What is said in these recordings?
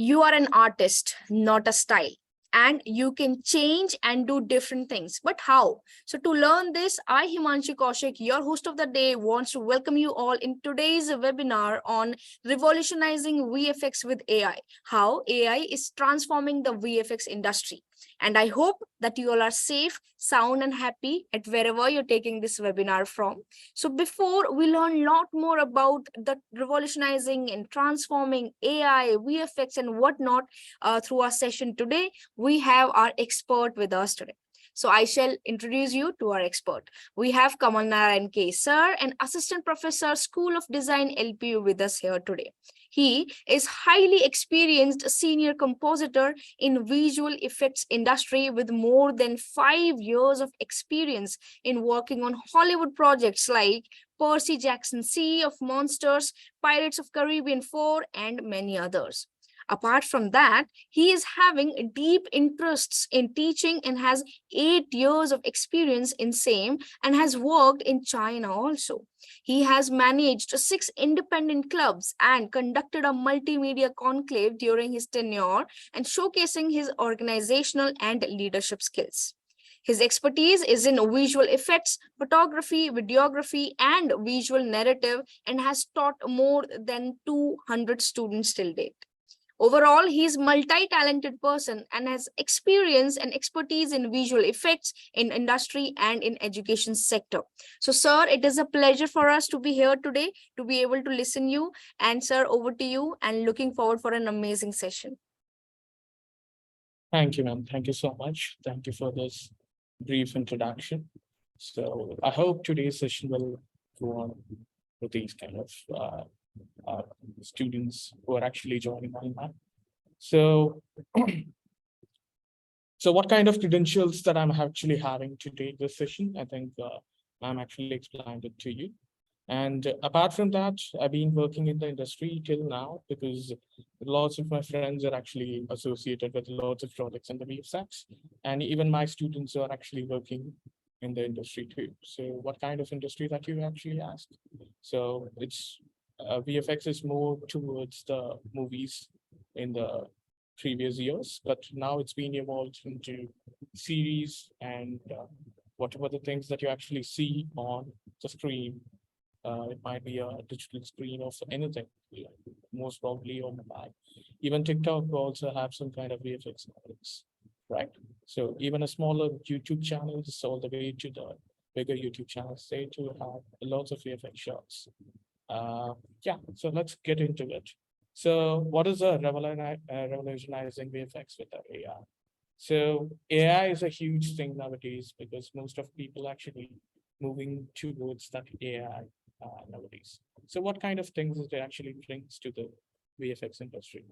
You are an artist, not a style. And you can change and do different things. But how? So to learn this, I, Himanshu Kaushik, your host of the day, wants to welcome you all in today's webinar on revolutionizing VFX with AI, how AI is transforming the VFX industry. And I hope that you all are safe, sound, and happy at wherever you're taking this webinar from. So before we learn a lot more about the revolutionizing and transforming AI, VFX, and whatnot through our session today, we have our expert with us today. So I shall introduce you to our expert. We have Kamal Narayan K. Sir, an assistant professor, School of Design, LPU, with us here today. He is highly experienced senior compositor in visual effects industry with more than 5 years of experience in working on Hollywood projects like Percy Jackson, Sea of Monsters, Pirates of Caribbean 4, and many others. Apart from that, he is having deep interests in teaching and has 8 years of experience in same and has worked in China also. He has managed 6 independent clubs and conducted a multimedia conclave during his tenure and showcasing his organizational and leadership skills. His expertise is in visual effects, photography, videography, and visual narrative, and has taught more than 200 students till date. Overall, he is a multi-talented person and has experience and expertise in visual effects, in industry, and in education sector. So, sir, it is a pleasure for us to be here today, to be able to listen you. And sir, over to you, and looking forward for an amazing session. Thank you, ma'am. Thank you so much. Thank you for this brief introduction. So I hope today's session will go on with these kind of students who are actually joining online. So, so what kind of credentials that I'm actually having to take this session? I think I'm actually explained it to you. And apart from that, I've been working in the industry till now because lots of my friends are actually associated with lots of projects in the VFX, and even my students are actually working in the industry too. So what kind of industry that you actually asked? So it's VFX is more towards the movies in the previous years, but now it's been evolved into series and whatever the things that you actually see on the screen. It might be a digital screen of anything, most probably on mobile. Even TikTok will also have some kind of VFX nowadays, right? So even a smaller YouTube channels all the way to the bigger YouTube channels, they too have lots of VFX shots. Yeah, so let's get into it. So what is a revolutionizing VFX with the AI? So AI is a huge thing nowadays because most of people actually moving towards that AI nowadays. So what kind of things it actually brings to the VFX industry?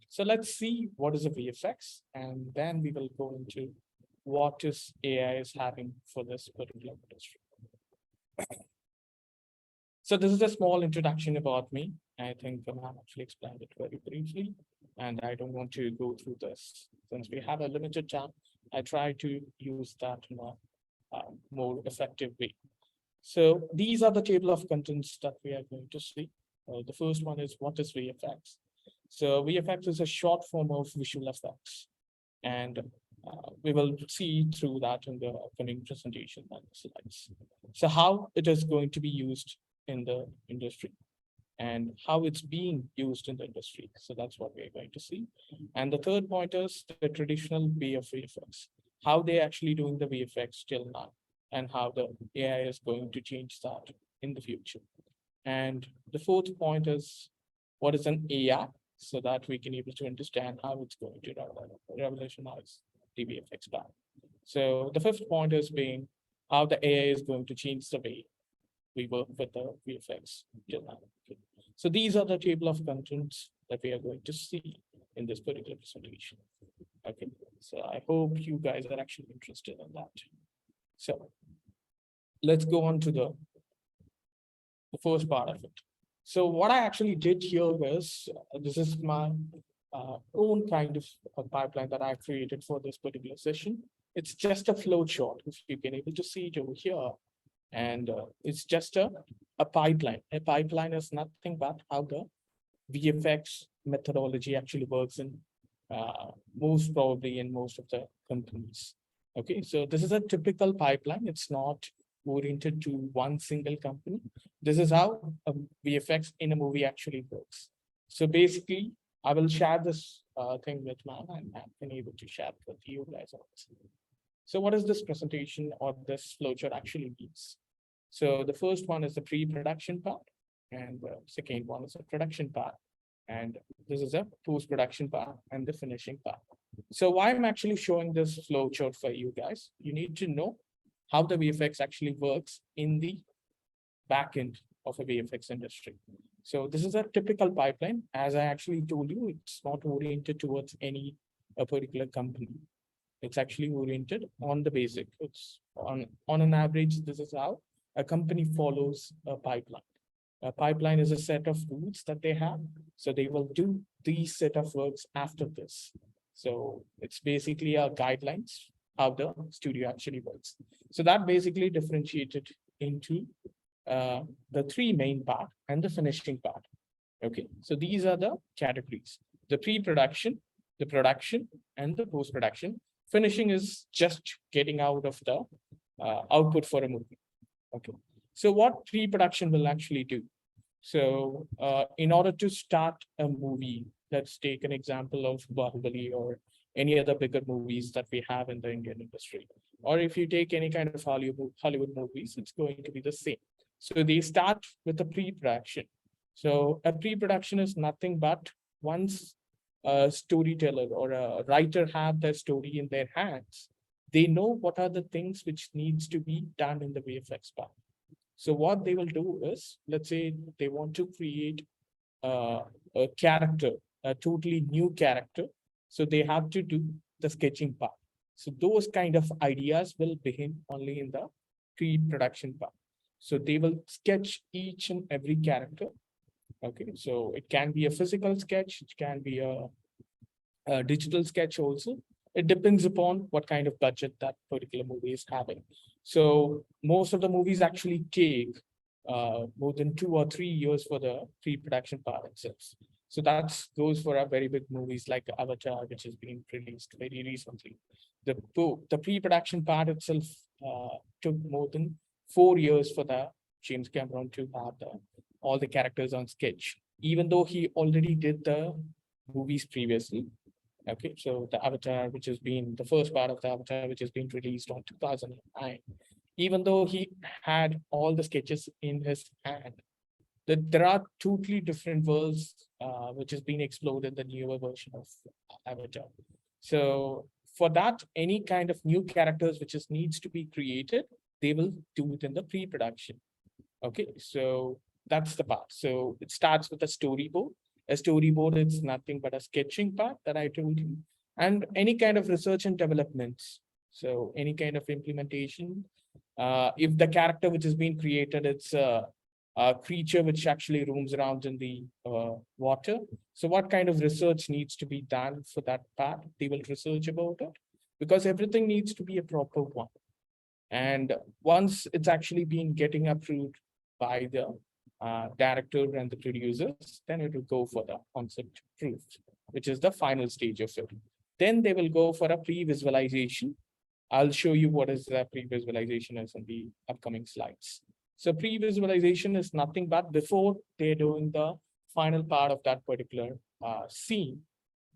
So let's see what is a VFX, and then we will go into what is AI is having for this particular industry. So this is a small introduction about me. I think I've actually explained it very briefly, and I don't want to go through this. Since we have a limited time, I try to use that in a more effective way. So these are the table of contents that we are going to see. The first one is what is VFX? So VFX is a short form of visual effects, and we will see through that in the upcoming presentation and slides. So how it is going to be used in the industry and how it's being used in the industry. So that's what we're going to see. And the third point is the traditional way of VFX, how they're actually doing the VFX till now, and how the AI is going to change that in the future. And the fourth point is what is an AI, so that we can able to understand how it's going to revolutionize the VFX path. So the fifth point is being how the AI is going to change the way we work with the VFX till now. Okay. So these are the table of contents that we are going to see in this particular presentation. Okay, so I hope you guys are actually interested in that. So let's go on to the first part of it. So what I actually did here was, this is my own kind of a pipeline that I created for this particular session. It's just a flow chart, if you can able to see it over here. And it's just a pipeline. A pipeline is nothing but how the VFX methodology actually works in most probably in most of the companies. Okay, so this is a typical pipeline. It's not oriented to one single company. This is how VFX in a movie actually works. So basically, I will share this thing with man, and I've been able to share it with you guys also. So what is this presentation or this flowchart actually means? So the first one is the pre-production part, and the second one is the production part, and this is a post-production part and the finishing part. So why I'm actually showing this flowchart for you guys, you need to know how the VFX actually works in the back end of a VFX industry. So this is a typical pipeline. As I actually told you, it's not oriented towards any a particular company. It's actually oriented on the basic. It's on an average, this is how a company follows a pipeline. A pipeline is a set of rules that they have. So they will do these set of works after this. So it's basically a guidelines how the studio actually works. So that basically differentiated into the three main part and the finishing part. Okay, so these are the categories: the pre-production, the production, and the post-production. Finishing is just getting out of the output for a movie. Okay, so what pre-production will actually do? So in order to start a movie, let's take an example of Bahubali or any other bigger movies that we have in the Indian industry. Or if you take any kind of Hollywood movies, it's going to be the same. So they start with a pre-production. So a pre-production is nothing but once a storyteller or a writer have their story in their hands, they know what are the things which needs to be done in the VFX part. So what they will do is, let's say they want to create a character, a totally new character. So they have to do the sketching part. So those kind of ideas will begin only in the pre-production part. So they will sketch each and every character. Okay, so it can be a physical sketch, it can be a digital sketch also. It depends upon what kind of budget that particular movie is having. So most of the movies actually take more than 2 or 3 years for the pre-production part itself. So that's goes for our very big movies like Avatar, which has been released very recently. The pre-production part itself took more than 4 years for the James Cameron to have all the characters on sketch, even though he already did the movies previously. Okay, so the Avatar, which has been the first part of the Avatar, which has been released on 2009, even though he had all the sketches in his hand, that there are totally different worlds which has been explored in the newer version of Avatar. So for that, any kind of new characters which is needs to be created, they will do it in the pre-production. Okay, so that's the part. So it starts with a storyboard. A storyboard is nothing but a sketching part that I told you, and any kind of research and developments. So any kind of implementation. If the character which has been created, it's a creature which actually roams around in the water. So what kind of research needs to be done for that part? They will research about it, because everything needs to be a proper one. And once it's actually been getting approved by the director and the producers, then it will go for the concept proof, which is the final stage of it. Then they will go for a pre-visualization. I'll show you what is the pre-visualization is in the upcoming slides. So pre-visualization is nothing but before they're doing the final part of that particular scene,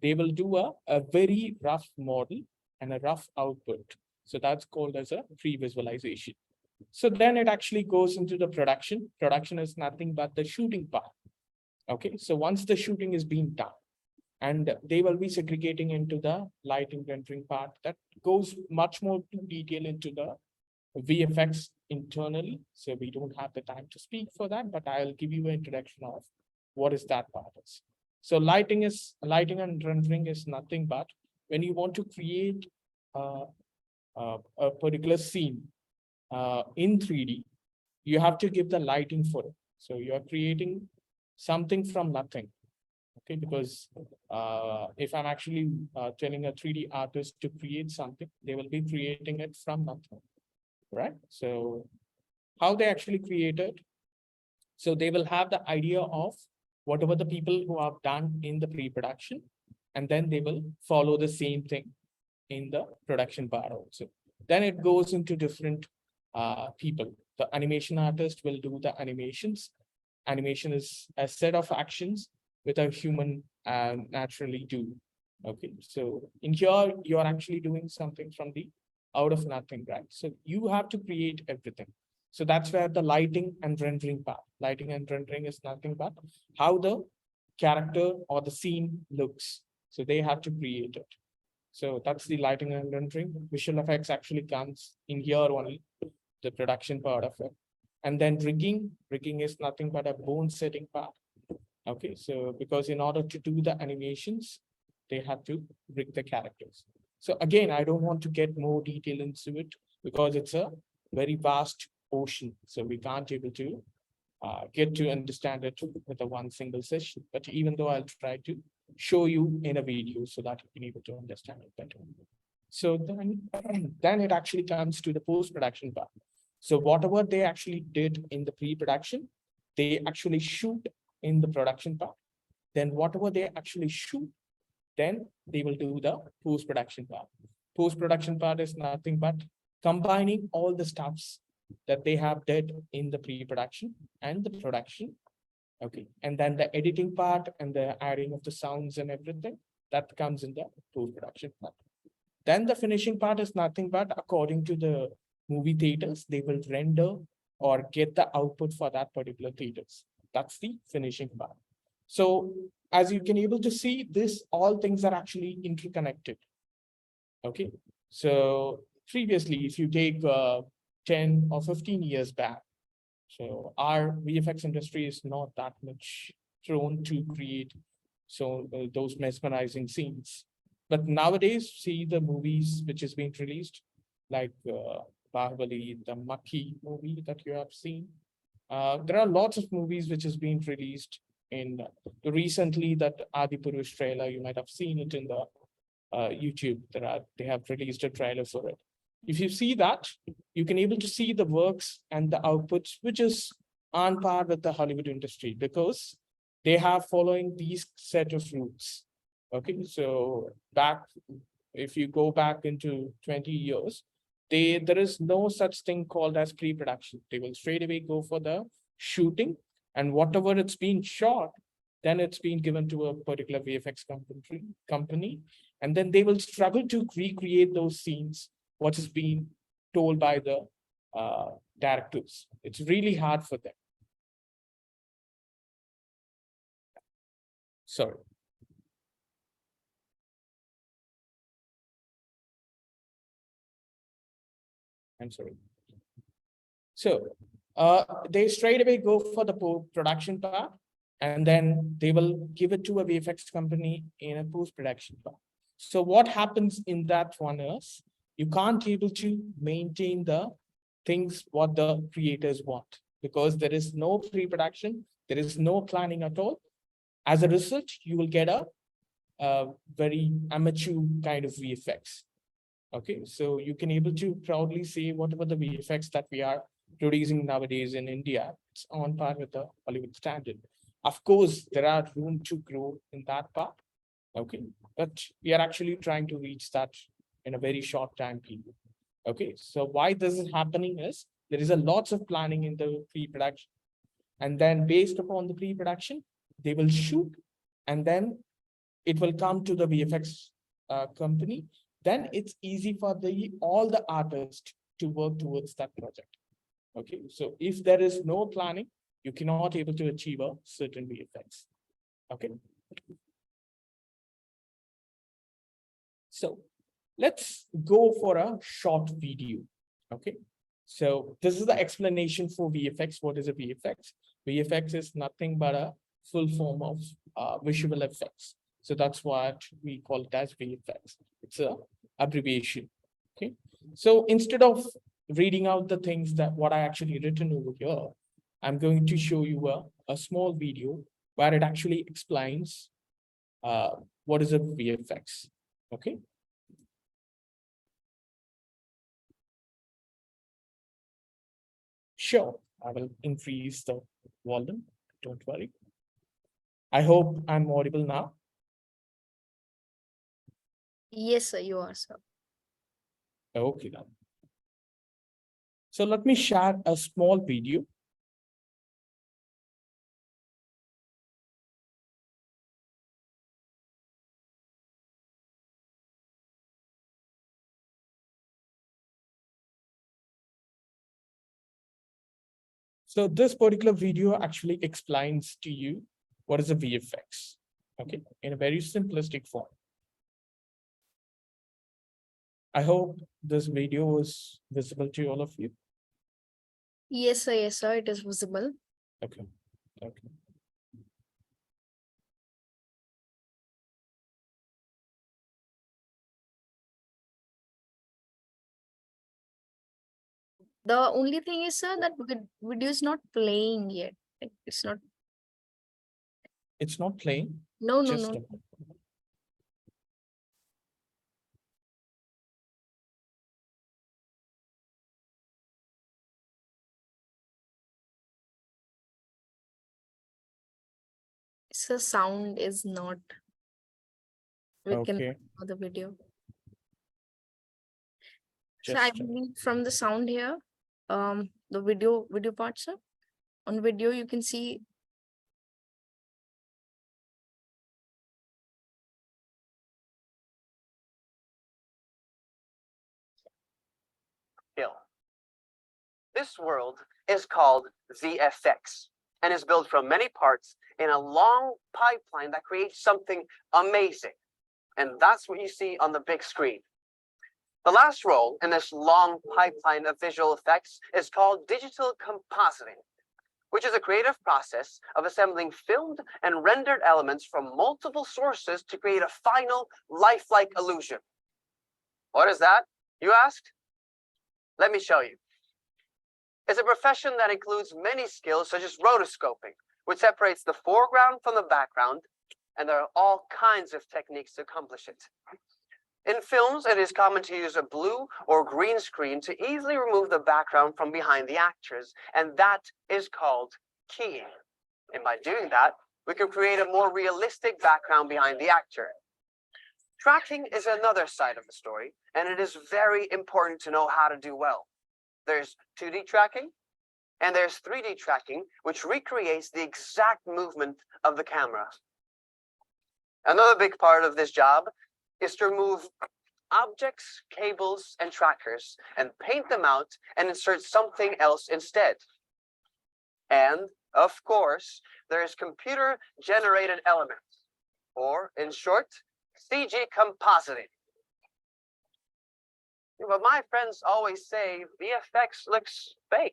they will do a very rough model and a rough output. So that's called as a pre-visualization. So then it actually goes into the production. Production is nothing but the shooting part. Okay, so once the shooting is being done, and they will be segregating into the lighting rendering part that goes much more to detail into the VFX internally. So we don't have the time to speak for that, but I'll give you an introduction of what is that part is. So lighting and rendering is nothing but when you want to create a particular scene in 3D, you have to give the lighting for it. So you are creating something from nothing. Okay, because if I'm actually telling a 3D artist to create something, they will be creating it from nothing, right? So how they actually create it? So they will have the idea of whatever the people who have done in the pre-production, and then they will follow the same thing in the production part also. Then it goes into different people. The animation artist will do the animations. Animation is a set of actions with a human naturally do. Okay, so in here, you're actually doing something from the out of nothing, right? So you have to create everything. So that's where the lighting and rendering part. Lighting and rendering is nothing but how the character or the scene looks. So they have to create it. So that's the lighting and rendering. Visual effects actually comes in here only, the production part of it. And then rigging is nothing but a bone setting part. Okay, so because in order to do the animations, they have to rig the characters. So again, I don't want to get more detail into it because it's a very vast ocean. So we can't able to get to understand it with a one single session. But even though I'll try to show you in a video so that you can able to understand it better. So then it actually comes to the post-production part. So whatever they actually did in the pre-production, they actually shoot in the production part. Then whatever they actually shoot, then they will do the post-production part. Post-production part is nothing but combining all the stuffs that they have did in the pre-production and the production. Okay, and then the editing part and the adding of the sounds and everything that comes in the post-production part. Then the finishing part is nothing but according to the movie theaters, they will render or get the output for that particular theaters. That's the finishing part. So as you can able to see, this all things are actually interconnected. Okay, so previously, if you take 10 or 15 years back, so our VFX industry is not that much prone to create those mesmerizing scenes. But nowadays, see the movies which is being released, like Bahubali, the Maki movie that you have seen. There are lots of movies which is being released in recently that Adi Purush trailer. You might have seen it in the YouTube. They have released a trailer for it. If you see that, you can able to see the works and the outputs, which is on par with the Hollywood industry because they have following these set of rules. Okay, so if you go back into 20 years, there is no such thing called as pre-production. They will straight away go for the shooting, and whatever it's being shot, then it's been given to a particular VFX company, and then they will struggle to recreate those scenes, what is being told by the directors. It's really hard for them. Sorry. I'm sorry. So they straight away go for the production part, and then they will give it to a VFX company in a post-production part. So what happens in that one is you can't able to maintain the things what the creators want because there is no pre-production, there is no planning at all. As a result, you will get a very amateur kind of VFX. Okay, so you can able to proudly say whatever the VFX that we are producing nowadays in India, it's on par with the Hollywood standard. Of course, there are room to grow in that part. Okay, but we are actually trying to reach that in a very short time period. Okay, so why this is happening is there is a lots of planning in the pre-production, and then based upon the pre-production, they will shoot, and then it will come to the VFX company. Then it's easy for all the artists to work towards that project. Okay, so if there is no planning, you cannot able to achieve a certain VFX. Okay. So let's go for a short video. Okay. So this is the explanation for VFX. What is a VFX? VFX is nothing but a full form of visual effects. So that's what we call it as VFX. It's a abbreviation. Okay. So instead of reading out the things that what I actually written over here, I'm going to show you a small video where it actually explains what is a VFX. Okay. Sure, I will increase the volume. Don't worry. I hope I'm audible now. Yes, sir, you are, sir. Okay, then. So let me share a small video. So this particular video actually explains to you what is a VFX, okay, in a very simplistic form. I hope this video was visible to all of you. Yes, sir, it is visible. Okay, okay. The only thing is, sir, that video is not playing yet. Like, it's not. It's not playing. No, no, Just no. a So sound is not. We can okay. know the video. So I Just believe from the sound here, the video part, sir. On video, you can see. Hill. This world is called VFX and is built from many parts in a long pipeline that creates something amazing. And that's what you see on the big screen. The last role in this long pipeline of visual effects is called digital compositing, which is a creative process of assembling filmed and rendered elements from multiple sources to create a final lifelike illusion. What is that, you asked? Let me show you. It's a profession that includes many skills such as rotoscoping, which separates the foreground from the background, and there are all kinds of techniques to accomplish it. In films, it is common to use a blue or green screen to easily remove the background from behind the actors, and that is called keying. And by doing that, we can create a more realistic background behind the actor. Tracking is another side of the story, and it is very important to know how to do well. There's 2D tracking, and there's 3D tracking, which recreates the exact movement of the camera. Another big part of this job is to remove objects, cables, and trackers and paint them out and insert something else instead. And of course, there is computer-generated elements, or in short, CG compositing. But my friends always say VFX looks fake.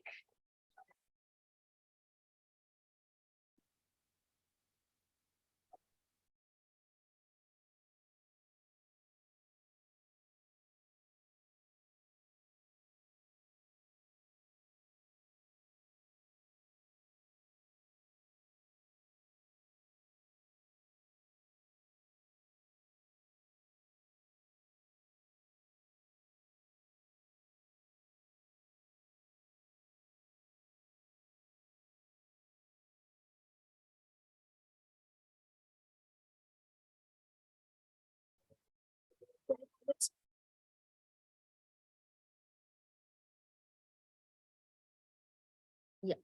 Yeah.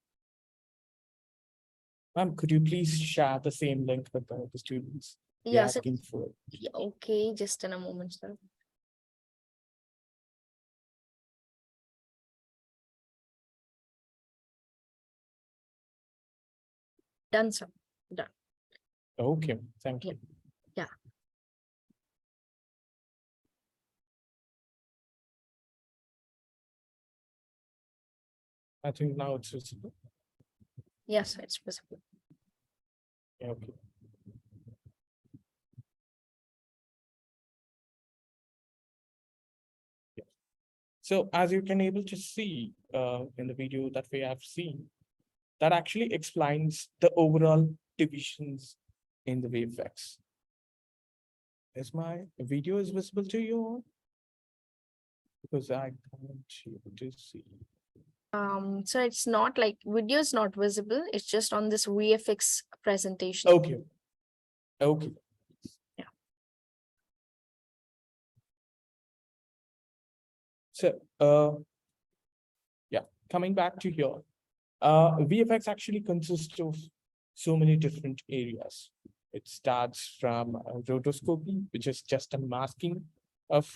Ma'am, could you please share the same link with the students? They're Yes. asking for it. Yeah, okay, just in a moment, sir. Done, sir. Done. Okay, thank you. Yeah. I think now it's visible. Yes, it's visible. Yeah, okay. Yeah. So as you can able to see in the video that we have seen, that actually explains the overall divisions in the VFX. Is my video is visible to you all? Because I can't able to see. So it's not like video is not visible. It's just on this VFX presentation. Okay, Okay. Yeah. So, yeah, coming back to here, VFX actually consists of so many different areas. It starts from rotoscopy, which is just a masking of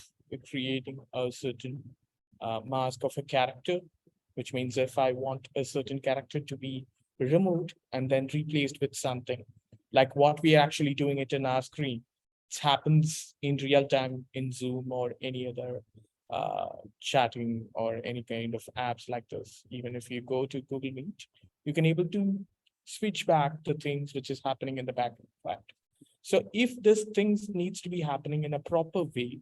creating a certain mask of a character, which means if I want a certain character to be removed and then replaced with something, like what we are actually doing it in our screen. It happens in real time in Zoom or any other chatting or any kind of apps like this. Even if you go to Google Meet, you can able to switch back to things which is happening in the background. Right? So if this things needs to be happening in a proper way,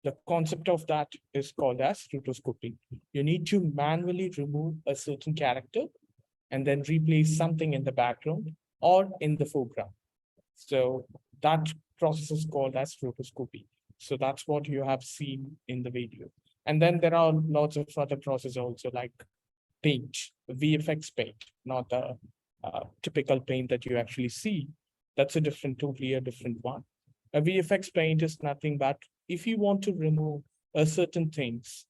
the concept of that is called as rotoscoping. You need to manually remove a certain character and then replace something in the background or in the foreground. So that process is called as rotoscopy. So that's what you have seen in the video. And then there are lots of other processes also like paint, VFX paint, not the typical paint that you actually see. That's a different, totally a different one. A VFX paint is nothing but if you want to remove a certain things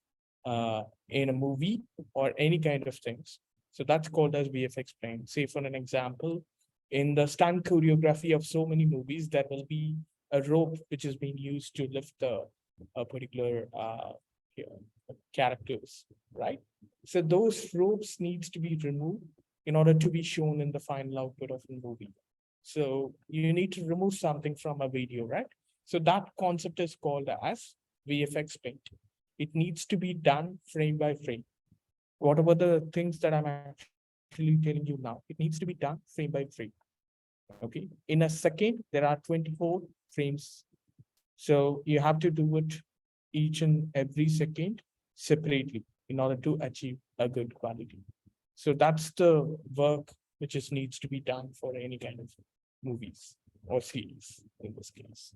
in a movie or any kind of things. So that's called as VFX paint. Say for an example, in the stunt choreography of so many movies, there will be a rope which is being used to lift the particular characters, right? So those ropes needs to be removed in order to be shown in the final output of the movie. So you need to remove something from a video, right? So that concept is called as VFX paint. It needs to be done frame by frame. Whatever the things that I'm actually telling you now, it needs to be done frame by frame. Okay. In a second, there are 24 frames. So you have to do it each and every second separately in order to achieve a good quality. So that's the work which is needs to be done for any kind of movies or series in this case.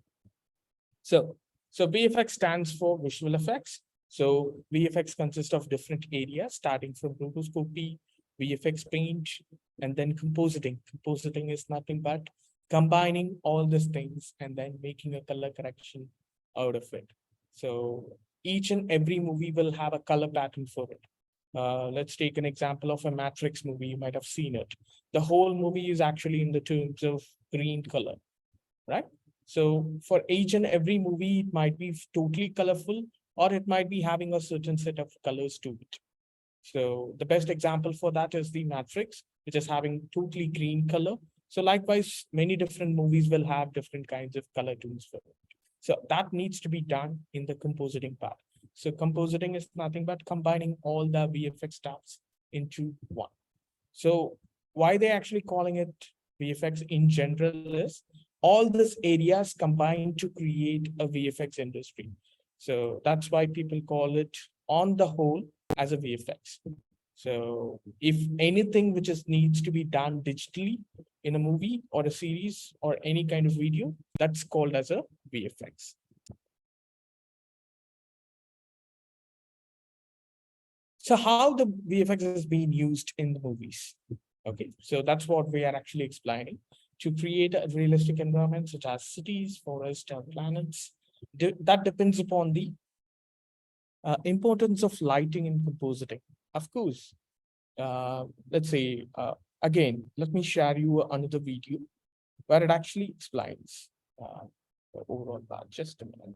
So VFX stands for visual effects. So VFX consists of different areas starting from rotoscopy, VFX paint, and then compositing. Compositing is nothing but combining all these things and then making a color correction out of it. So each and every movie will have a color pattern for it. Let's take an example of a Matrix movie. You might have seen it. The whole movie is actually in the terms of green color, right? So for each and every movie, it might be totally colorful, or it might be having a certain set of colors to it. So the best example for that is the Matrix, which is having totally green color. So likewise, many different movies will have different kinds of color tones for it. So that needs to be done in the compositing part. So compositing is nothing but combining all the VFX stuffs into one. So why they actually calling it VFX in general is all these areas combine to create a VFX industry. So that's why people call it on the whole as a VFX. So if anything which is needs to be done digitally in a movie or a series or any kind of video, that's called as a VFX. So how the VFX is being used in the movies? Okay, so that's what we are actually explaining. To create a realistic environment such as cities, forests, or planets, that depends upon the importance of lighting and compositing. Of course, let's say, again, let me share you another video where it actually explains the overall part. Just a minute.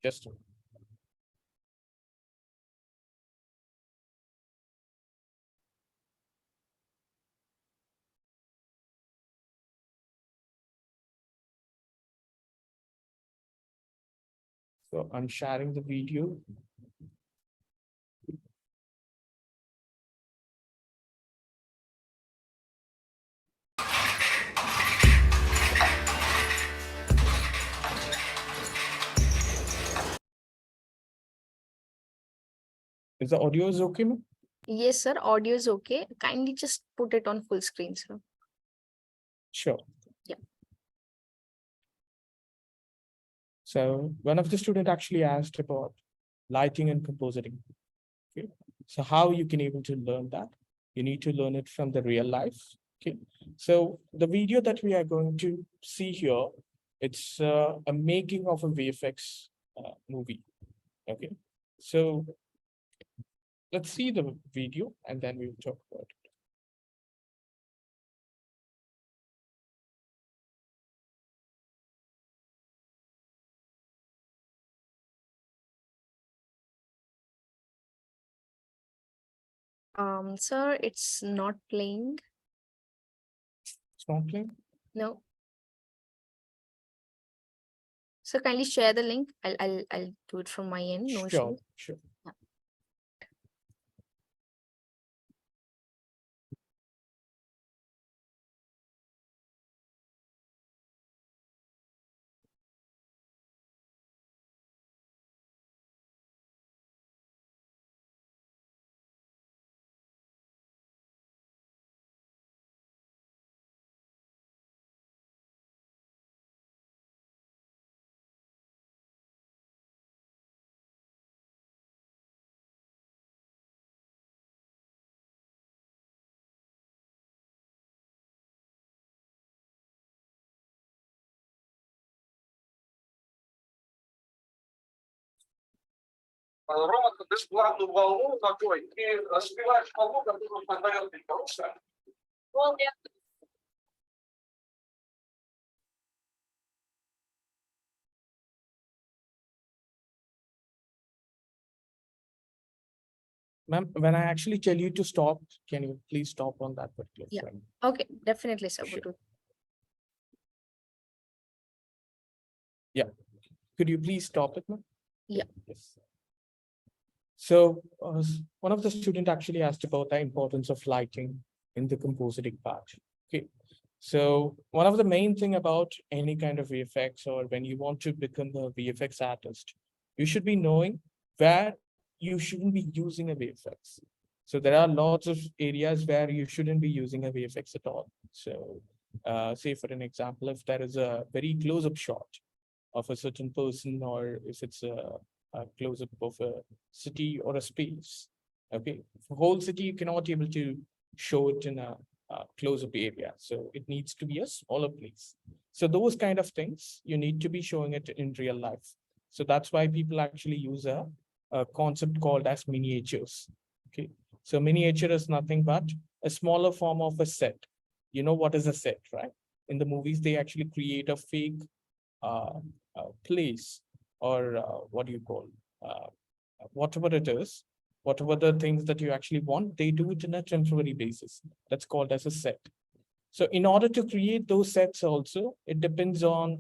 Just a minute. So I'm sharing the video. Is the audio is okay, ma'am? Yes, sir. Audio is okay. Kindly just put it on full screen, sir. Sure. Yeah. So one of the students actually asked about lighting and compositing. Okay, so how you can able to learn that? You need to learn it from the real life. Okay, so the video that we are going to see here, it's a making of a VFX movie. Okay, so let's see the video and then we'll talk about it. Sir, it's not playing. It's not playing? No. So kindly share the link. I'll do it from my end. No Sure, issue. sure. Yeah. Робот бесплатную волну такой, и разбиваешь волну, которую создает хорошая. Ma'am, when I actually tell you to stop, can you please stop on that particular Yeah. frame? Okay, definitely, sir. Sure. Would do. Yeah. Could you please stop it, ma'am? Yeah. Yes. So one of the students actually asked about the importance of lighting in the compositing part. Okay. So one of the main thing about any kind of VFX, or when you want to become a VFX artist, you should be knowing where you shouldn't be using a VFX. So there are lots of areas where you shouldn't be using a VFX at all. So say for an example, if there is a very close-up shot of a certain person, or if it's a close-up of a city or a space. Okay, for whole city, you cannot be able to show it in a close-up area. So it needs to be a smaller place. So those kind of things, you need to be showing it in real life. So that's why people actually use a concept called as miniatures. Okay, so miniature is nothing but a smaller form of a set. You know what is a set, right? In the movies, they actually create a fake place, or what do you call, whatever it is, whatever the things that you actually want, they do it in a temporary basis. That's called as a set. So in order to create those sets also, it depends on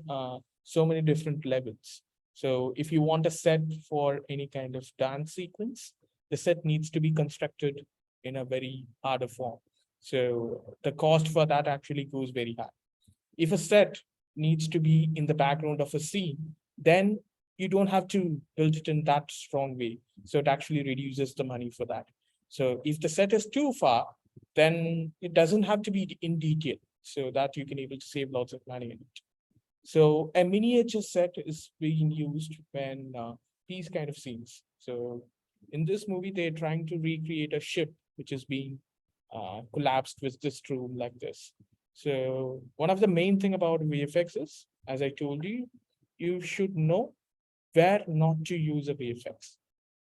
so many different levels. So if you want a set for any kind of dance sequence, the set needs to be constructed in a very harder form. So the cost for that actually goes very high. If a set needs to be in the background of a scene, then you don't have to build it in that strong way. So it actually reduces the money for that. So if the set is too far, then it doesn't have to be in detail, so that you can able to save lots of money in it. So a miniature set is being used when these kind of scenes. So in this movie, they're trying to recreate a ship which is being collapsed with this room like this. So one of the main thing about VFX is, as I told you, you should know where not to use a VFX.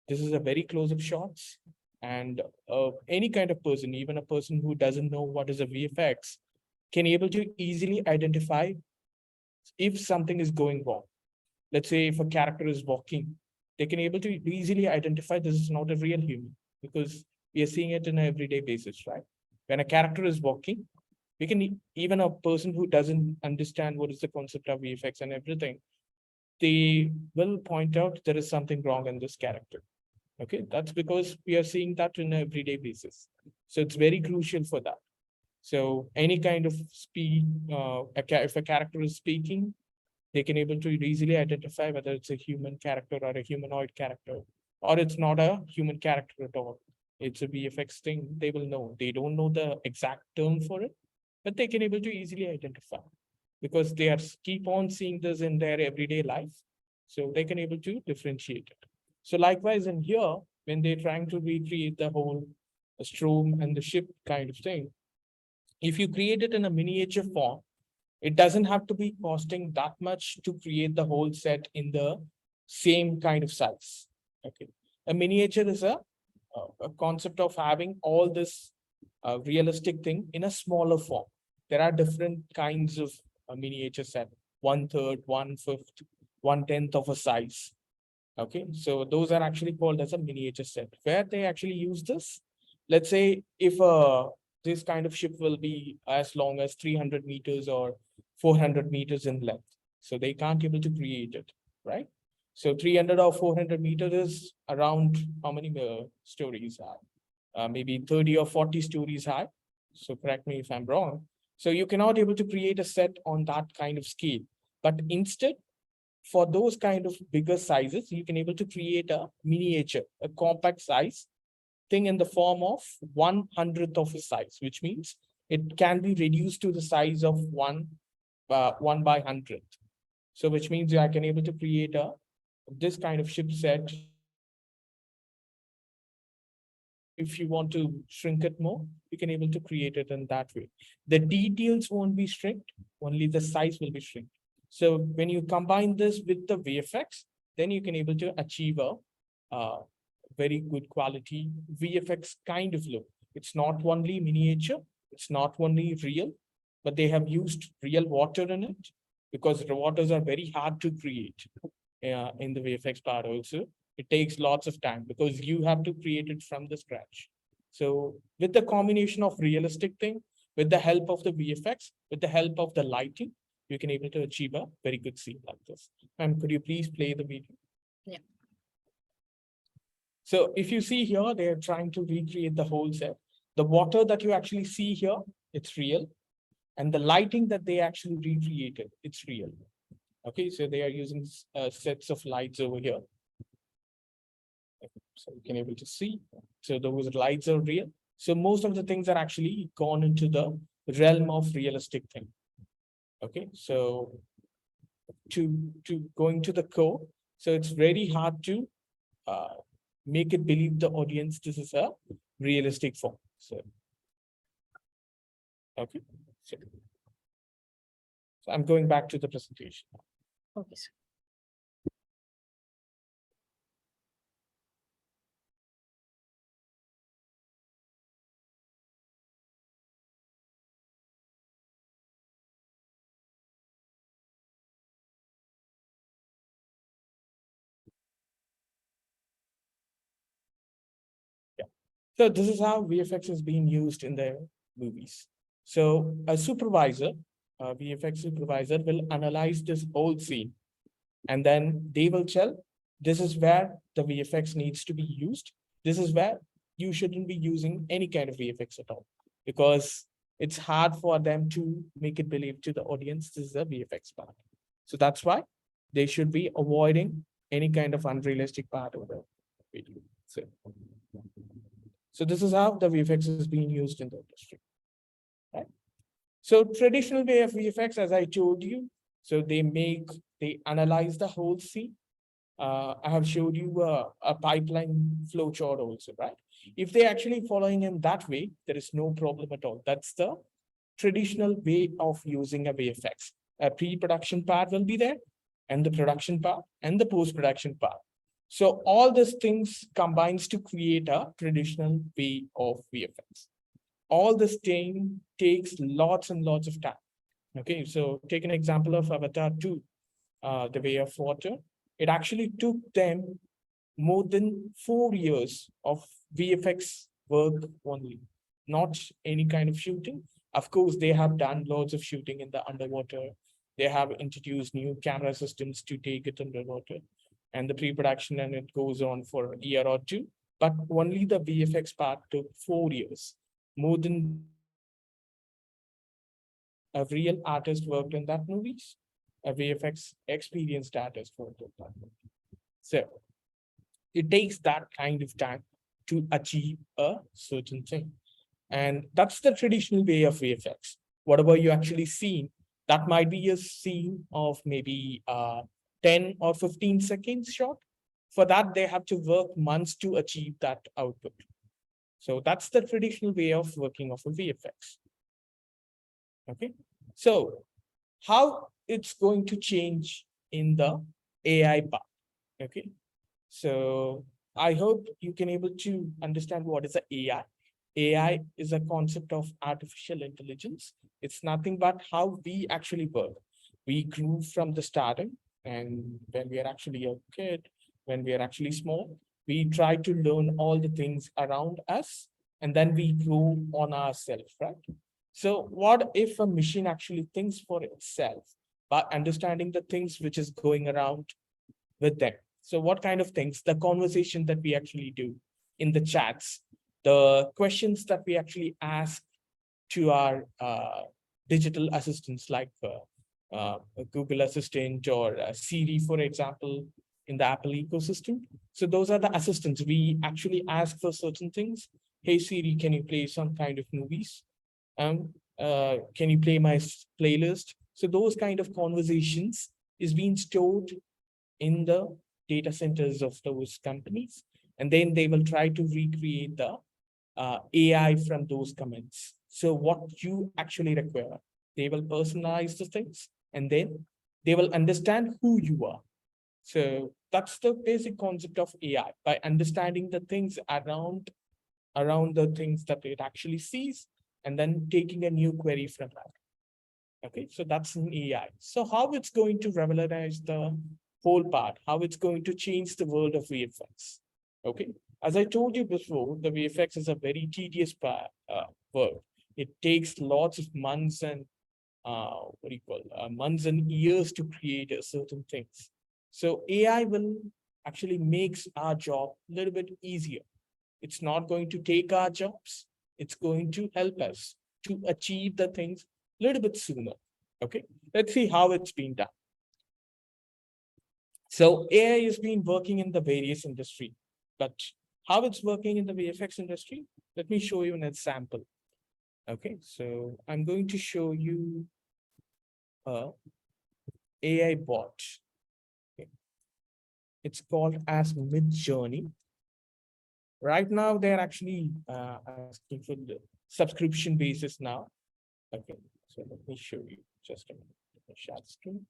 This is a very close-up shots, and any kind of person, even a person who doesn't know what is a VFX, can able to easily identify if something is going wrong. Let's say if a character is walking, they can able to easily identify this is not a real human, because we are seeing it in an everyday basis, right? When a character is walking, we can, even a person who doesn't understand what is the concept of VFX and everything, they will point out there is something wrong in this character. Okay, that's because we are seeing that in an everyday basis. So it's very crucial for that. So any kind of speed, if a character is speaking, they can able to easily identify whether it's a human character or a humanoid character, or it's not a human character at all. It's a VFX thing. They will know. They don't know the exact term for it, but they can able to easily identify, because they are keep on seeing this in their everyday life. So they can able to differentiate it. So likewise in here, when they're trying to recreate the whole storm and the ship kind of thing, if you create it in a miniature form, it doesn't have to be costing that much to create the whole set in the same kind of size. Okay. A miniature is a concept of having all this realistic thing in a smaller form. There are different kinds of miniature set, 1/3, 1/5, 1/10 of a size. Okay, so those are actually called as a miniature set. Where they actually use this, let's say if this kind of ship will be as long as 300 meters or 400 meters in length, so they can't able to create it, right? So 300 or 400 meters is around how many stories high? Maybe 30 or 40 stories high. So correct me if I'm wrong. So you cannot able to create a set on that kind of scale, but instead, for those kind of bigger sizes, you can able to create a miniature, a compact size thing in the form of 1/100th of a size, which means it can be reduced to the size of 1/100th. So which means I can able to create this kind of ship set. If you want to shrink it more, you can able to create it in that way. The details won't be shrinked, only the size will be shrinked. So when you combine this with the VFX, then you can able to achieve a very good quality VFX kind of look. It's not only miniature, it's not only real, but they have used real water in it, because the waters are very hard to create in the VFX part also. It takes lots of time because you have to create it from the scratch. So with the combination of realistic thing, with the help of the VFX, with the help of the lighting, you can able to achieve a very good scene like this. And could you please play the video? Yeah. So if you see here, they're trying to recreate the whole set. The water that you actually see here, it's real. And the lighting that they actually recreated, it's real. Okay, so they are using sets of lights over here. So you can able to see. So those lights are real. So most of the things are actually gone into the realm of realistic thing. Okay, so to going to the core, so it's very hard to make it believe the audience this is a realistic form. So okay, so I'm going back to the presentation. Okay, sir. So this is how VFX is being used in the movies. So a supervisor, a VFX supervisor will analyze this whole scene, and then they will tell, this is where the VFX needs to be used. This is where you shouldn't be using any kind of VFX at all, because it's hard for them to make it believe to the audience this is a VFX part. So that's why they should be avoiding any kind of unrealistic part of the video. So this is how the VFX is being used in the industry, right? So traditional way of VFX, as I told you, so they analyze the whole scene. I have showed you a pipeline flow chart also, right? If they're actually following in that way, there is no problem at all. That's the traditional way of using a VFX. A pre-production part will be there, and the production part, and the post-production part. So all these things combines to create a traditional way of VFX. All this thing takes lots and lots of time. Okay, so take an example of Avatar 2, The Way of Water. It actually took them more than 4 years of VFX work only, not any kind of shooting. Of course, they have done lots of shooting in the underwater. They have introduced new camera systems to take it underwater, and the pre-production, and it goes on for a year or two. But only the VFX part took 4 years, more than a real artist worked in that movies, a VFX experienced artist worked in that movie. So it takes that kind of time to achieve a certain thing. And that's the traditional way of VFX. Whatever you actually seen, that might be a scene of maybe 10 or 15 seconds shot. For that, they have to work months to achieve that output. So that's the traditional way of working of a VFX. Okay, so how it's going to change in the AI part. Okay, so I hope you can able to understand what is a AI. AI is a concept of artificial intelligence. It's nothing but how we actually work. We grew from the starting, and when we are actually a kid, when we are actually small, we try to learn all the things around us, and then we grow on ourselves, right? So what if a machine actually thinks for itself by understanding the things which is going around with them? So what kind of things, the conversation that we actually do in the chats, the questions that we actually ask to our digital assistants like a Google Assistant or Siri, for example, in the Apple ecosystem. So those are the assistants. We actually ask for certain things. Hey Siri, can you play some kind of movies? Can you play my playlist? So those kind of conversations is being stored in the data centers of those companies, and then they will try to recreate the AI from those comments. So what you actually require, they will personalize the things, and then they will understand who you are. So that's the basic concept of AI, by understanding the things around the things that it actually sees, and then taking a new query from that. Okay, so that's an AI. So how it's going to revolutionize the whole part, how it's going to change the world of VFX. Okay, as I told you before, the VFX is a very tedious work. It takes lots of months and months and years to create certain things. So AI will actually makes our job a little bit easier. It's not going to take our jobs. It's going to help us to achieve the things a little bit sooner. Okay, let's see how it's been done. So AI has been working in the various industry, but how it's working in the VFX industry, let me show you an example. Okay, so I'm going to show you a AI bot. Okay. It's called as Midjourney. Right now, they're actually asking for the subscription basis now. Okay, so let me show you just a minute. Let me share the screen.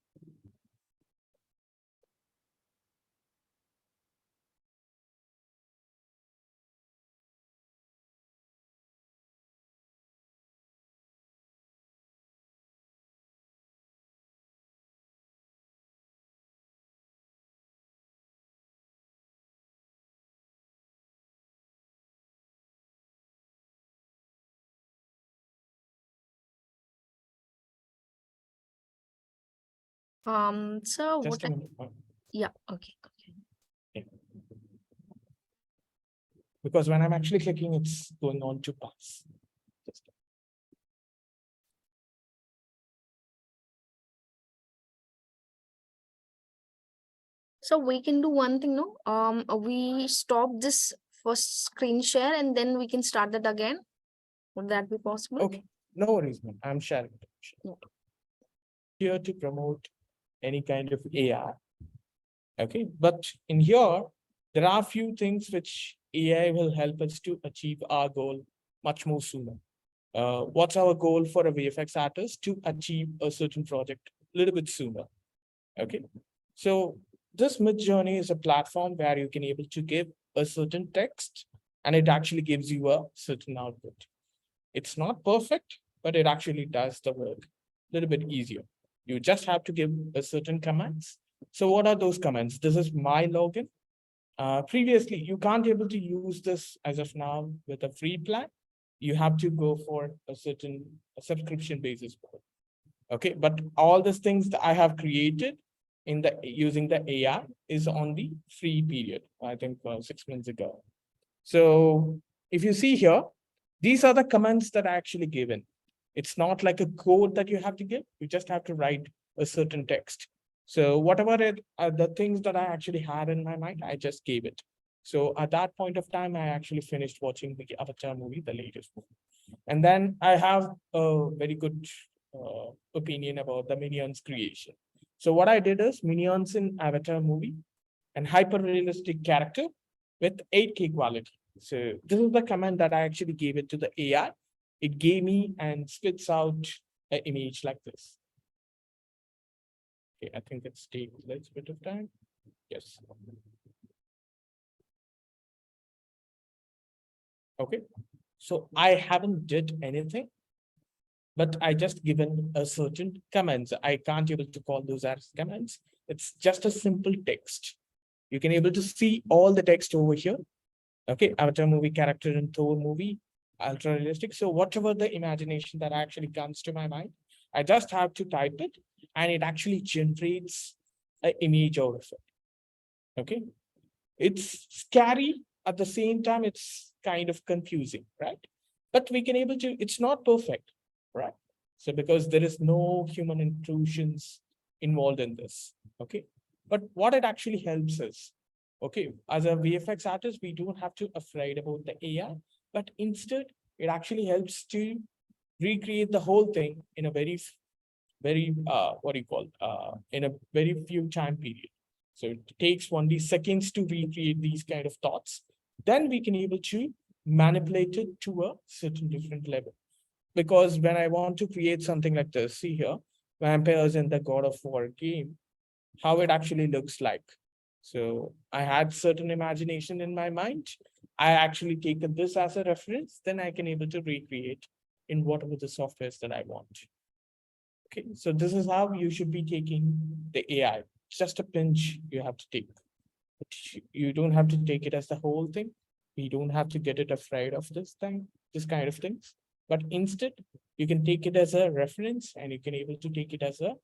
So Just what a I, minute. yeah, okay. Yeah. Because when I'm actually clicking, it's going on to pass. Just So we can do one thing, no? We stop this first screen share and then we can start that again. Would that be possible? okay, no worries, man. I'm sharing it. Yeah. Here to promote any kind of AI. Okay, but in here, there are a few things which AI will help us to achieve our goal much more sooner. What's our goal for a VFX artist? To achieve a certain project a little bit sooner. Okay, so this Midjourney is a platform where you can able to give a certain text, and it actually gives you a certain output. It's not perfect, but it actually does the work a little bit easier. You just have to give a certain commands. So what are those commands? This is my login. Previously, you can't able to use this as of now with a free plan. You have to go for a certain subscription basis. Okay, but all these things that I have created in the using the AI is on the free period. I think 6 months ago. So if you see here, these are the commands that I actually given. It's not like a code that you have to give. You just have to write a certain text. So whatever it are the things that I actually had in my mind, I just gave it. So at that point of time, I actually finished watching the Avatar movie, the latest movie. And then I have a very good opinion about the Minions creation. So what I did is minions in avatar movie and hyper realistic character with 8K quality. So this is the command that I actually gave it to the AI. It gave me and spits out an image like this. Okay, I think it's take a little bit of time. Yes. Okay, so I haven't did anything, but I just given a certain commands. I can't able to call those as commands. It's just a simple text. You can able to see all the text over here. Okay, avatar movie character in Thor movie, ultra realistic. So whatever the imagination that actually comes to my mind, I just have to type it and it actually generates an image out of it. Okay, it's scary at the same time, it's kind of confusing, right? But we can able to, it's not perfect, right? So because there is no human intrusions involved in this. Okay, but what it actually helps is, okay, as a VFX artist, we don't have to afraid about the AI, but instead it actually helps to recreate the whole thing in a very what do you call in a very few time period. So it takes only seconds to recreate these kind of thoughts. Then we can able to manipulate it to a certain different level. Because when I want to create something like this, see here, vampires in the God of War game, how it actually looks like. So I had certain imagination in my mind. I actually taken this as a reference, then I can able to recreate in whatever the softwares that I want. Okay, so this is how you should be taking the AI. Just a pinch you have to take. But you don't have to take it as the whole thing. You don't have to get it afraid of this thing, this kind of things. But instead, you can take it as a reference and you can able to take it as a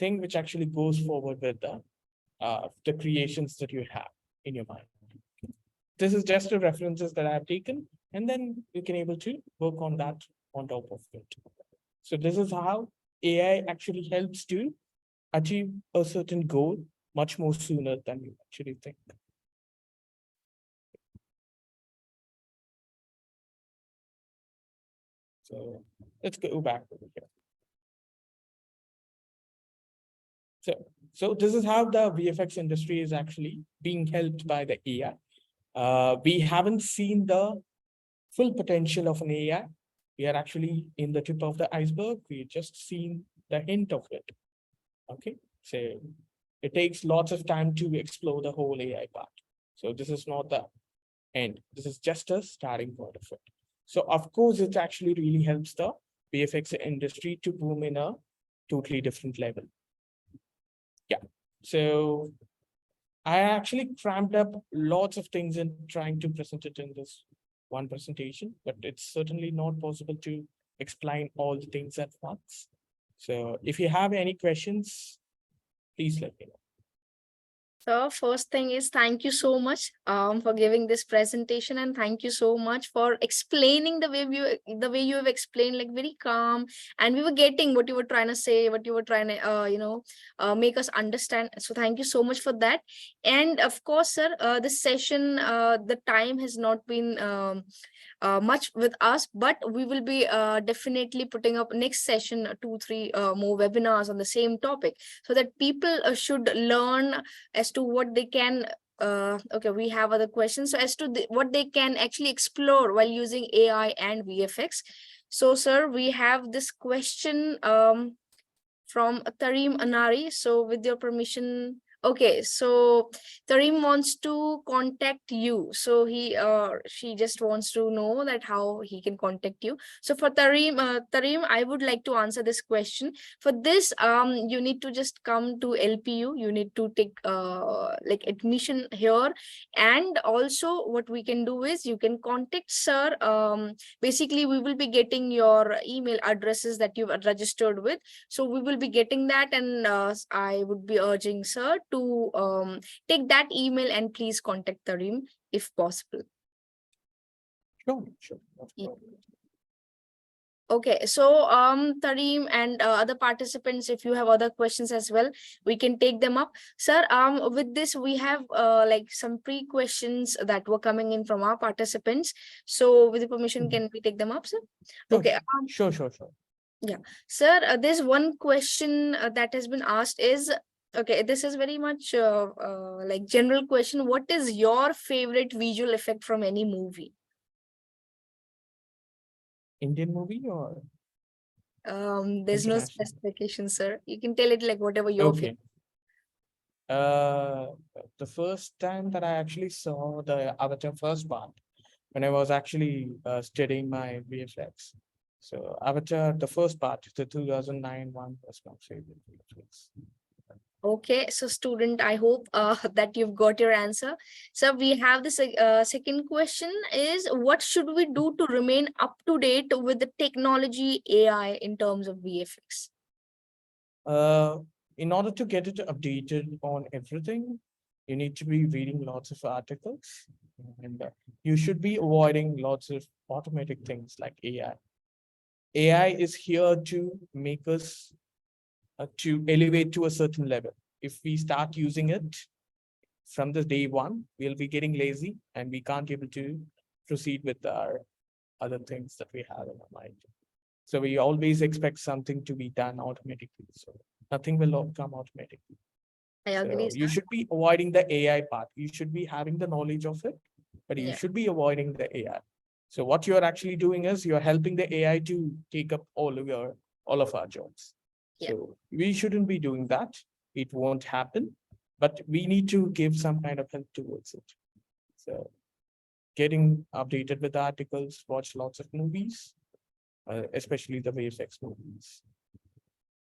thing which actually goes forward with the creations that you have in your mind. This is just the references that I have taken, and then you can able to work on that on top of it. So this is how AI actually helps to achieve a certain goal much more sooner than you actually think. So let's go back over here. So this is how the VFX industry is actually being helped by the AI. We haven't seen the full potential of an AI. We are actually in the tip of the iceberg. We just seen the hint of it. Okay, so it takes lots of time to explore the whole AI part. So this is not the end. This is just a starting point of it. So of course, it actually really helps the VFX industry to boom in a totally different level. Yeah. So I actually crammed up lots of things in trying to present it in this one presentation, but it's certainly not possible to explain all the things at once. So if you have any questions, please let me know. So first thing is thank you so much for giving this presentation, and thank you so much for explaining the way you have explained, like very calm, and we were getting what you were trying to say, what you were trying to make us understand. So thank you so much for that. And of course, sir, this session, the time has not been much with us, but we will be definitely putting up next session 2-3 more webinars on the same topic, so that people should learn as to what they can okay, we have other questions. So as to what they can actually explore while using AI and VFX. So sir, we have this question from Tarim Anari. So with your permission, okay, so Tarim wants to contact you. So she just wants to know that how he can contact you. So for Tarim, I would like to answer this question. For this, you need to just come to LPU. You need to take like admission here, and also what we can do is you can contact sir. Basically, we will be getting your email addresses that you've registered with. So we will be getting that, and I would be urging sir to take that email and please contact Tarim if possible. Sure. Yeah. Okay, so Tarim and other participants, if you have other questions as well, we can take them up. Sir, with this, we have like some pre-questions that were coming in from our participants. So with the permission, can we take them up, sir? Okay. Sure. Yeah, sir, there's one question that has been asked is, Okay, this is very much like general question. What is your favorite visual effect from any movie? Indian movie or There's no international? specification, sir. You can tell it like whatever your favorite. Okay. Uh, the first time that I actually saw the Avatar first part, when I was actually studying my VFX. So Avatar, the first part, the 2009 one was my favorite VFX. Okay, so student, I hope that you've got your answer. So we have this second question is, what should we do to remain up to date with the technology AI in terms of VFX? Uh, in order to get it updated on everything, you need to be reading lots of articles, and you should be avoiding lots of automatic things like AI. AI is here to make us to elevate to a certain level. If we start using it from the day one, we'll be getting lazy and we can't be able to proceed with our other things that we have in our mind. So we always expect something to be done automatically. So nothing will come automatically. I agree, So you sir. should be avoiding the AI part. You should be having the knowledge of it, but you Yeah, should be avoiding the AI. So what you're actually doing is you're helping the AI to take up all of our jobs. yeah. So we shouldn't be doing that. It won't happen, but we need to give some kind of help towards it. So getting updated with articles, watch lots of movies, especially the VFX movies,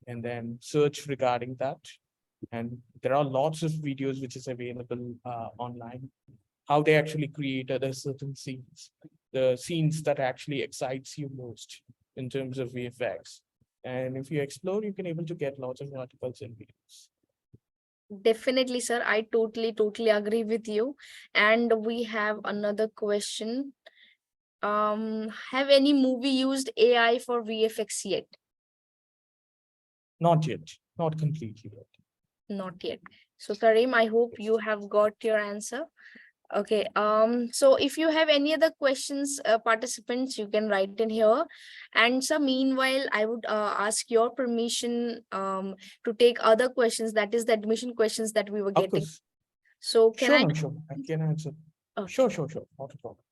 and then search regarding that. And there are lots of videos which is available online, how they actually created a certain scenes, the scenes that actually excites you most in terms of VFX. And if you explore, you can able to get lots of articles and videos. Definitely, sir. I totally agree with you. And we have another question. Have any movie used AI for VFX yet? Not yet, not completely yet. Not yet. So Karim, I hope Yes. you have got your answer. Okay. So if you have any other questions, participants, you can write in here. And so meanwhile, I would ask your permission to take other questions, that is the admission questions that we were Of getting. course. So can Sure, I? ma'am, sure. I can answer. Okay. Sure, sure, sure. Not a problem.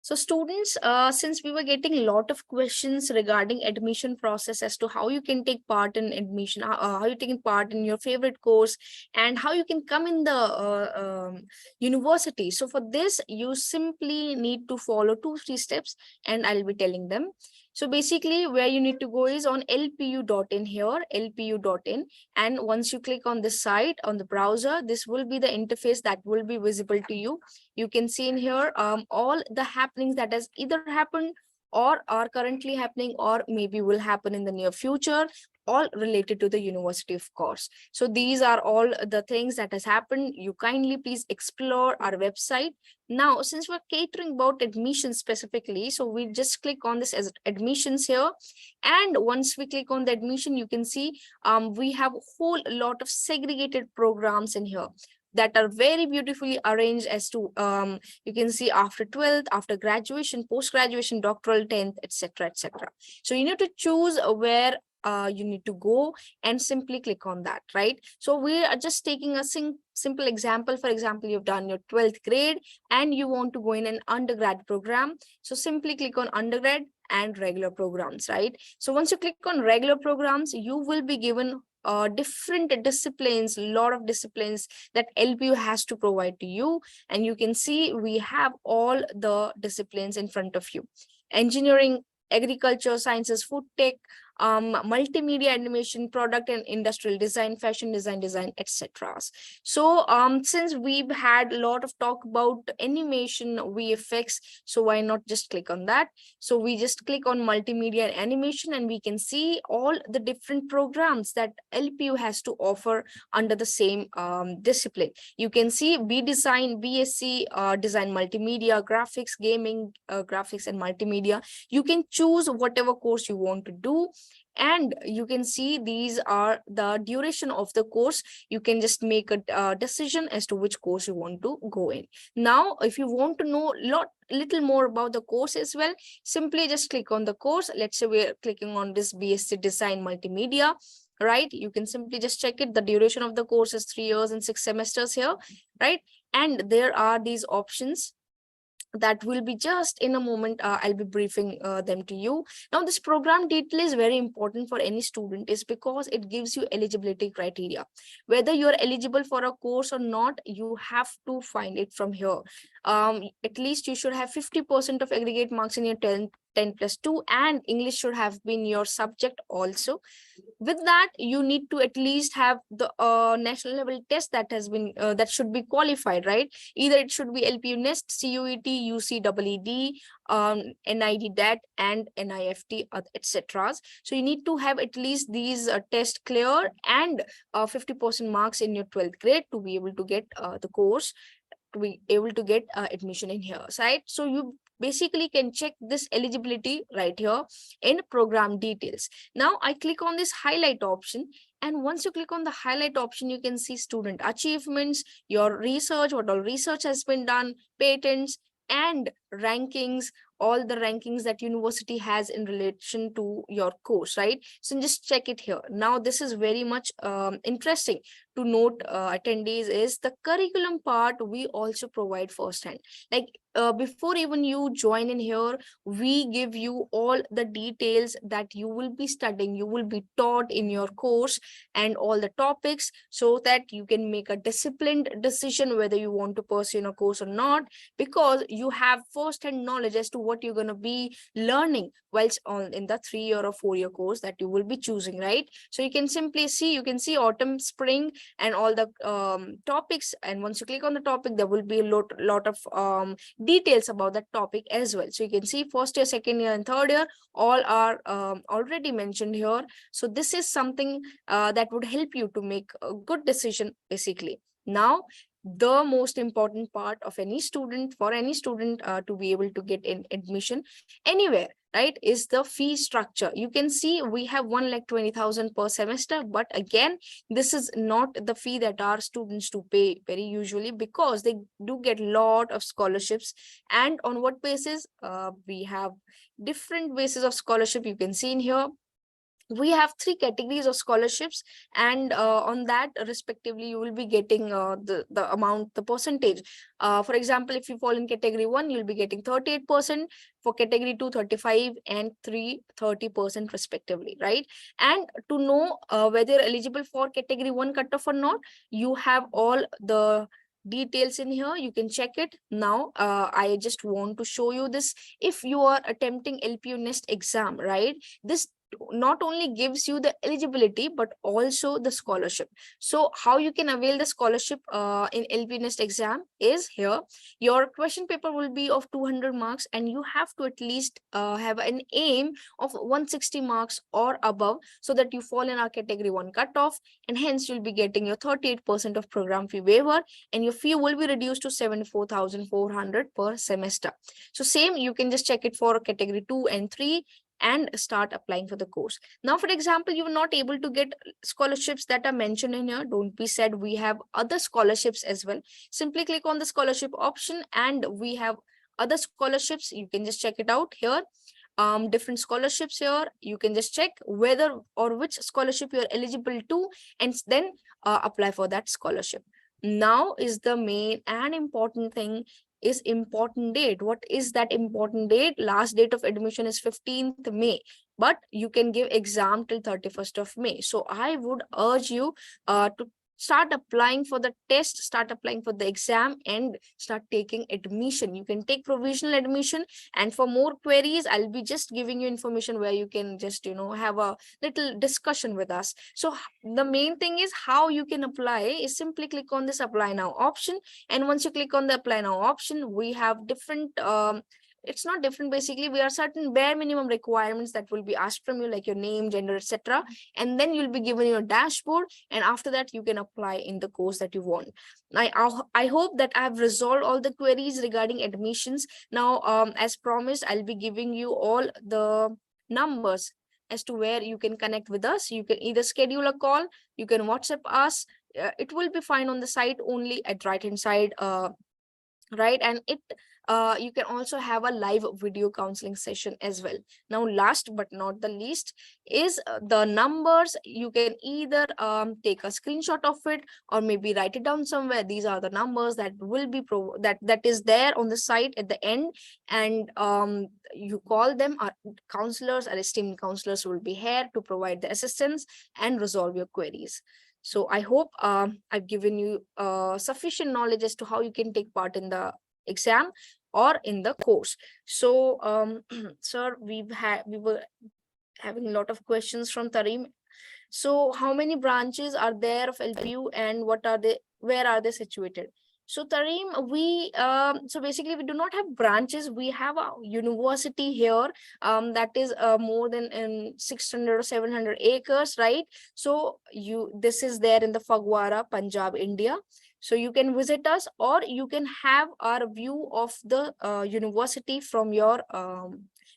So students, since we were getting a lot of questions regarding admission process as to how you can take part in admission, how you taking part in your favorite course, and how you can come in the university. So for this, you simply need to follow 2-3 steps, and I'll be telling them. So basically, where you need to go is on lpu.in here, lpu.in, and once you click on this site on the browser, this will be the interface that will be visible to you. You can see in here all the happenings that has either happened or are currently happening or maybe will happen in the near future, all related to the university, of course. So these are all the things that has happened. You kindly please explore our website. Now, since we're catering about admissions specifically, so we just click on this as admissions here. And once we click on the admission, you can see we have a whole lot of segregated programs in here that are very beautifully arranged as to you can see after 12th, after graduation, post graduation, doctoral, 10th, etc, etc. So you need to choose where you need to go and simply click on that, right? So we are just taking a simple example. For example, you've done your 12th grade and you want to go in an undergrad program, so simply click on undergrad and regular programs, right? So once you click on regular programs, you will be given different disciplines, a lot of disciplines that LPU has to provide to you. And you can see we have all the disciplines in front of you: engineering, agriculture, sciences, food tech, multimedia, animation, product and industrial design, fashion design, etc. So since we've had a lot of talk about animation, VFX, so why not just click on that? So we just click on multimedia and animation, and we can see all the different programs that LPU has to offer under the same discipline. You can see B Design, BSc, Design Multimedia, Graphics, Gaming, Graphics and Multimedia. You can choose whatever course you want to do. And you can see these are the duration of the course. You can just make a decision as to which course you want to go in. Now if you want to know little more about the course as well, simply just click on the course. Let's say we're clicking on this BSc Design Multimedia, right? You can simply just check it. The duration of the course is 3 years and 6 semesters here, right? And there are these options that will be just in a moment. I'll be briefing them to you. Now this program detail is very important for any student, is because it gives you eligibility criteria. Whether you're eligible for a course or not, you have to find it from here. At least you should have 50% of aggregate marks in your 10 plus 2, and English should have been your subject also. With that, you need to at least have the national level test that has been that should be qualified, right? Either it should be LPU NEST, CUET, UCEED, NID DAT, and NIFT, etc. So you need to have at least these tests clear and 50% marks in your 12th grade to be able to get the course, to be able to get admission in here, right? So you basically can check this eligibility right here in program details. Now I click on this highlight option, and once you click on the highlight option, you can see student achievements, your research, what all research has been done, patents, and rankings, all the rankings that university has in relation to your course, right? So just check it here. Now this is very much interesting to note, attendees, is the curriculum part we also provide firsthand. Like before even you join in here, we give you all the details that you will be studying, you will be taught in your course, and all the topics, so that you can make a disciplined decision whether you want to pursue a course or not, because you have first-hand knowledge as to what you're going to be learning whilst on in the 3-year or 4-year course that you will be choosing, right? So you can simply see, you can see autumn, spring, and all the topics, and once you click on the topic, there will be a lot of details about that topic as well. So you can see first year, second year, and third year all are already mentioned here. So this is something that would help you to make a good decision basically. Now the most important part of any student, for any student to be able to get in admission anywhere, right, is the fee structure. You can see we have 1,20,000 per semester, but again, this is not the fee that our students to pay very usually, because they do get a lot of scholarships. And on what basis? We have different bases of scholarship. You can see in here we have 3 categories of scholarships, and on that respectively you will be getting the amount, the percentage. For example, if you fall in category 1, you'll be getting 38%, for category 2 35, and 3 30% respectively, right? And to know whether you're eligible for category 1 cutoff or not, you have all the details in here. You can check it. Now I just want to show you this. If you are attempting LPU NEST exam, right, this not only gives you the eligibility but also the scholarship. So how you can avail the scholarship in LPU NEST exam is here. Your question paper will be of 200 marks, and you have to at least have an aim of 160 marks or above, so that you fall in our category 1 cutoff, and hence you'll be getting your 38% of program fee waiver, and your fee will be reduced to 74,400 per semester. So same, you can just check it for category 2 and 3 and start applying for the course. Now, for example, you are not able to get scholarships that are mentioned in here. Don't be sad. We have other scholarships as well. Simply click on the scholarship option, and we have other scholarships. You can just check it out here. Different scholarships here. You can just check whether or which scholarship you're eligible to, and then apply for that scholarship. Now is the main and important thing, is important date. What is that important date? Last date of admission is 15th May, but you can give exam till 31st of May. So I would urge you to start applying for the test, start applying for the exam, and start taking admission. You can take provisional admission, and for more queries, I'll be just giving you information where you can just, have a little discussion with us. So the main thing is how you can apply is simply click on this apply now option. And once you click on the apply now option, we have different it's not different, basically we are certain bare minimum requirements that will be asked from you, like your name, gender, etc. And then you'll be given your dashboard, and after that you can apply in the course that you want. I hope that I have resolved all the queries regarding admissions. Now as promised, I'll be giving you all the numbers as to where you can connect with us. You can either schedule a call, you can WhatsApp us. It will be fine on the site only at right hand side, right? And it you can also have a live video counseling session as well. Now last but not the least is the numbers. You can either take a screenshot of it or maybe write it down somewhere. These are the numbers that will be that is there on the site at the end, and you call them. Our counselors, our esteemed counselors will be here to provide the assistance and resolve your queries. So I hope I've given you sufficient knowledge as to how you can take part in the exam or in the course. So, sir, we were having a lot of questions from Tarim. So, how many branches are there of LPU, and what are they? Where are they situated? So, Tarim, we so basically we do not have branches. We have a university here that is more than 600 or 700 acres, right? So this is there in the Fagwara, Punjab, India. So you can visit us, or you can have our view of the university from your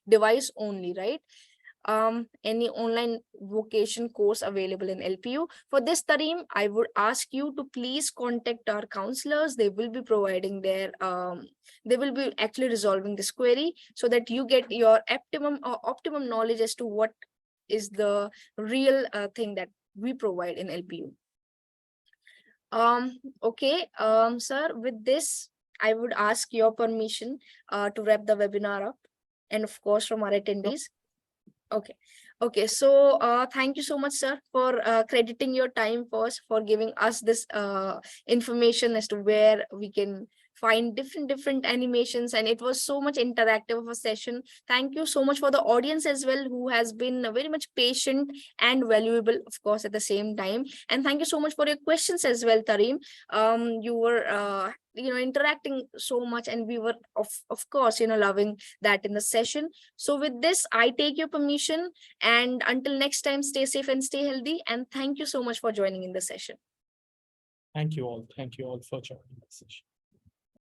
device only, right? Any online vocation course available in LPU. For this, Tareem, I would ask you to please contact our counselors. They will be providing their, they will be actually resolving this query so that you get your optimum knowledge as to what is the real thing that we provide in LPU. Okay, sir, with this, I would ask your permission to wrap the webinar up, and of course from our attendees. Okay, so thank you so much, sir, for crediting your time first, for giving us this information as to where we can find different animations, and it was so much interactive of a session. Thank you so much for the audience as well, who has been very much patient and valuable, of course, at the same time. And thank you so much for your questions as well, Tareem. You were interacting so much, and we were of course loving that in the session. So with this, I take your permission, and until next time, stay safe and stay healthy, and thank you so much for joining in the session. Thank you all for joining the session.